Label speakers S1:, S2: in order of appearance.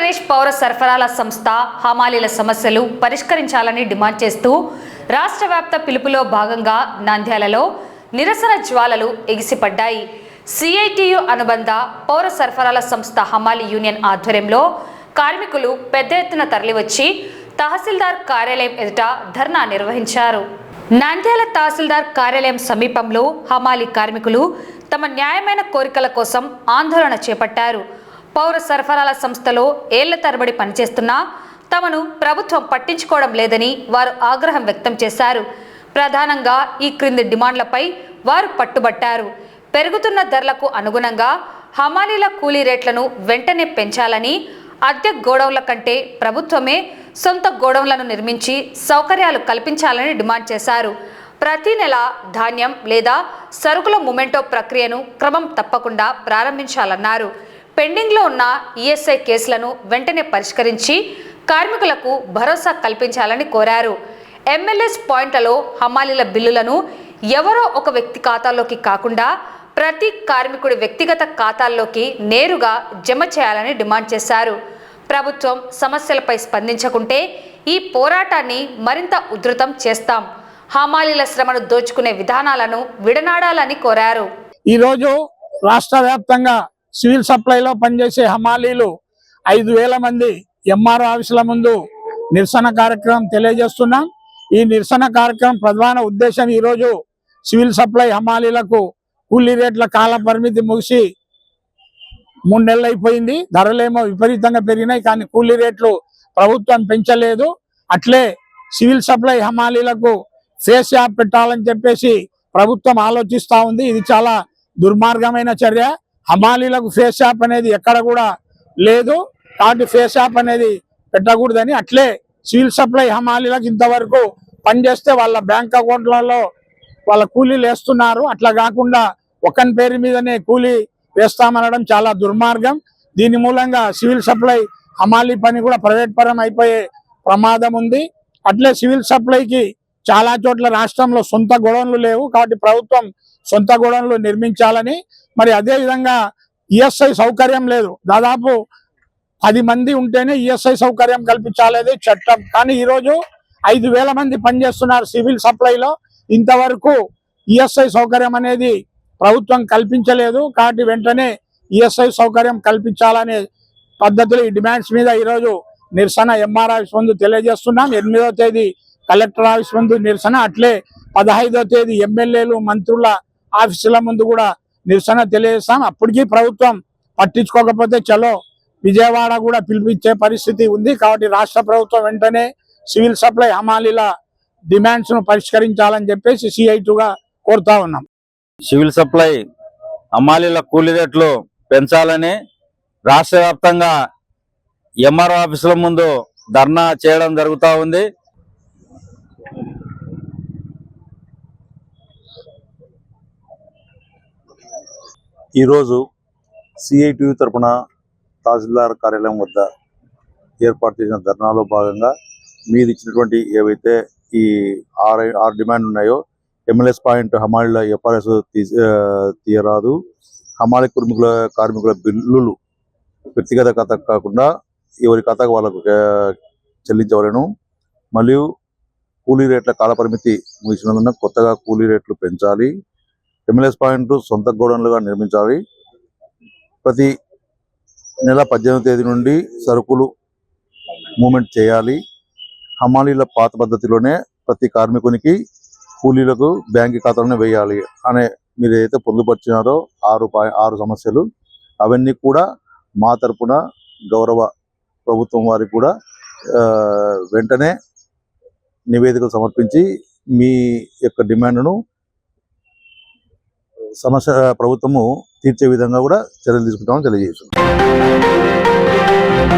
S1: ఆంధ్రప్రదేశ్ పౌర సరఫరాల సంస్థ హమాలీల సమస్యలు పరిష్కరించాలని డిమాండ్ చేస్తూ రాష్ట్ర వ్యాప్త పిలుపులో భాగంగా నంద్యాలలో నిరసన జ్వాలలు ఎగిసిపడ్డాయి. సిఐటియు అనుబంధ పౌర సరఫరాల సంస్థ హమాలీ యూనియన్ ఆధ్వర్యంలో కార్మికులు పెద్ద ఎత్తున తరలివచ్చి తహసీల్దార్ కార్యాలయం ఎదుట ధర్నా నిర్వహించారు. నంద్యాల తహసీల్దార్ కార్యాలయం సమీపంలో హమాలీ కార్మికులు తమ న్యాయమైన కోరికల కోసం ఆందోళన చేపట్టారు. పౌర సరఫరాల సంస్థలో ఏళ్ల తరబడి పనిచేస్తున్నా తమను ప్రభుత్వం పట్టించుకోవడం లేదని వారు ఆగ్రహం వ్యక్తం చేశారు. ప్రధానంగా ఈ క్రింది డిమాండ్లపై వారు పట్టుబట్టారు. పెరుగుతున్న ధరలకు అనుగుణంగా హమాలీల కూలీ రేట్లను వెంటనే పెంచాలని, అద్దె గోడౌన్ల కంటే ప్రభుత్వమే సొంత గోడౌన్లను నిర్మించి సౌకర్యాలు కల్పించాలని డిమాండ్ చేశారు. ప్రతి నెల ధాన్యం లేదా సరుకుల మొమెంటో ప్రక్రియను క్రమం తప్పకుండా ప్రారంభించాలన్నారు. పెండింగ్లో ఉన్న ఈఎస్ఐ కేసులను వెంటనే పరిష్కరించి కార్మికులకు భరోసా కల్పించాలని కోరారు. ఎంఎల్ఎస్ పాయింట్లలో హమాలీల బిల్లులను ఎవరో ఒక వ్యక్తి ఖాతాలోకి కాకుండా ప్రతి కార్మికుడి వ్యక్తిగత ఖాతాల్లోకి నేరుగా జమ చేయాలని డిమాండ్ చేశారు. ప్రభుత్వం సమస్యలపై స్పందించకుంటే ఈ పోరాటాన్ని మరింత ఉధృతం చేస్తాం. హమాలీల శ్రమను దోచుకునే విధానాలను విడనాడాలని కోరారు.
S2: ఈరోజు రాష్ట్ర వ్యాప్తంగా సివిల్ సప్లైలో పనిచేసే హమాలీలు 5,000 మంది ఎంఆర్ఓ ఆఫీసుల ముందు నిరసన కార్యక్రమం తెలియజేస్తున్నాం. ఈ నిరసన కార్యక్రమం ప్రధాన ఉద్దేశం ఈరోజు సివిల్ సప్లై హమాలీలకు కూలీ రేట్ల కాల పరిమితి ముగిసి 3 నెలలు అయిపోయింది. ధరలేమో విపరీతంగా పెరిగినాయి, కానీ కూలీ రేట్లు ప్రభుత్వం పెంచలేదు. అట్లే సివిల్ సప్లై హమాలీలకు ఫేస్ యాప్ పెట్టాలని చెప్పేసి ప్రభుత్వం ఆలోచిస్తూ ఉంది. ఇది చాలా దుర్మార్గమైన చర్య. హమాలీలకు ఫేస్ యాప్ అనేది ఎక్కడ కూడా లేదు, కాబట్టి ఫేస్ యాప్ అనేది పెట్టకూడదని, అట్లే సివిల్ సప్లై హమాలీలకు ఇంతవరకు పనిచేస్తే వాళ్ళ బ్యాంక్ అకౌంట్లలో వాళ్ళ కూలీలు వేస్తున్నారు. అట్లా కాకుండా ఒకరి పేరు మీదనే కూలీ వేస్తామనడం చాలా దుర్మార్గం. దీని మూలంగా సివిల్ సప్లై హమాలీ పని కూడా ప్రైవేట్ పరం అయిపోయే ప్రమాదం ఉంది. అట్లే సివిల్ సప్లైకి చాలా చోట్ల రాష్ట్రంలో సొంత గోడౌన్లు లేవు, కాబట్టి ప్రభుత్వం సొంత గోడౌన్లు నిర్మించాలని, మరి అదేవిధంగా ఈఎస్ఐ సౌకర్యం లేదు. దాదాపు 10 మంది ఉంటేనే ఈఎస్ఐ సౌకర్యం కల్పించాలనేది చట్టం. కానీ ఈరోజు 5,000 మంది పనిచేస్తున్నారు సివిల్ సప్లైలో. ఇంతవరకు ఈఎస్ఐ సౌకర్యం అనేది ప్రభుత్వం కల్పించలేదు. కాబట్టి వెంటనే ఈఎస్ఐ సౌకర్యం కల్పించాలనే పద్ధతులు ఈ డిమాండ్స్ మీద ఈరోజు నిరసన ఎంఆర్ ఆఫీస్ ముందు తెలియజేస్తున్నాం. 8వ తేదీ కలెక్టర్ ఆఫీస్ ముందు నిరసన, అట్లే 15వ తేదీ ఎమ్మెల్యేలు మంత్రుల ఆఫీసుల ముందు కూడా నిరసన తెలియజేస్తాం. అప్పటికీ ప్రభుత్వం పట్టించుకోకపోతే చలో విజయవాడ కూడా పిలిపించే పరిస్థితి ఉంది. కాబట్టి రాష్ట్ర ప్రభుత్వం వెంటనే సివిల్ సప్లై హమాలీల డిమాండ్స్ ను పరిష్కరించాలని చెప్పేసి సిఐటిగా కోరుతా ఉన్నాం.
S3: సివిల్ సప్లై హమాలీల కూలీ రేట్లు పెంచాలని రాష్ట్ర వ్యాప్తంగా ఎంఆర్ఓ ఆఫీసుల ముందు ధర్నా చేయడం జరుగుతూ ఉంది.
S4: ఈరోజు సిఐటియు తరఫున తహసీల్దార్ కార్యాలయం వద్ద ఏర్పాటు చేసిన ధర్నాలో భాగంగా మీరు ఇచ్చినటువంటి ఏవైతే ఈ 6 డిమాండ్ ఉన్నాయో, ఎంఎల్ఎస్ పాయింట్ హమాలీల ఎఫ్ఆర్ఎస్ తీయరాదు, హమాలీ కార్మికుల బిల్లులు వ్యక్తిగత ఖాతాకు కాకుండా ఎవరి ఖాతాకు వాళ్ళకు చెల్లించవలను, మరియు కూలీ రేట్ల కాలపరిమితి ముగిసినందున కొత్తగా కూలీ రేట్లు పెంచాలి, ఎంఎల్ఎస్ పాయింట్ సొంత గోడౌన్లుగా నిర్మించాలి, ప్రతి నెల 18వ తేదీ నుండి సరుకులు మూమెంట్ చేయాలి, హమాలీల పాత పద్ధతిలోనే ప్రతి కార్మికునికి కూలీలకు బ్యాంక్ ఖాతాలోనే వేయాలి అనే మీరు ఏదైతే పొందుపరిచినారో 6 సమస్యలు, అవన్నీ కూడా మా తరపున గౌరవ ప్రభుత్వం వారికి కూడా వెంటనే నివేదికలు సమర్పించి మీ యొక్క డిమాండ్ను సమస్య ప్రభుత్వము తీర్చే విధంగా కూడా చర్యలు తీసుకుంటామని తెలియజేస్తున్నాం.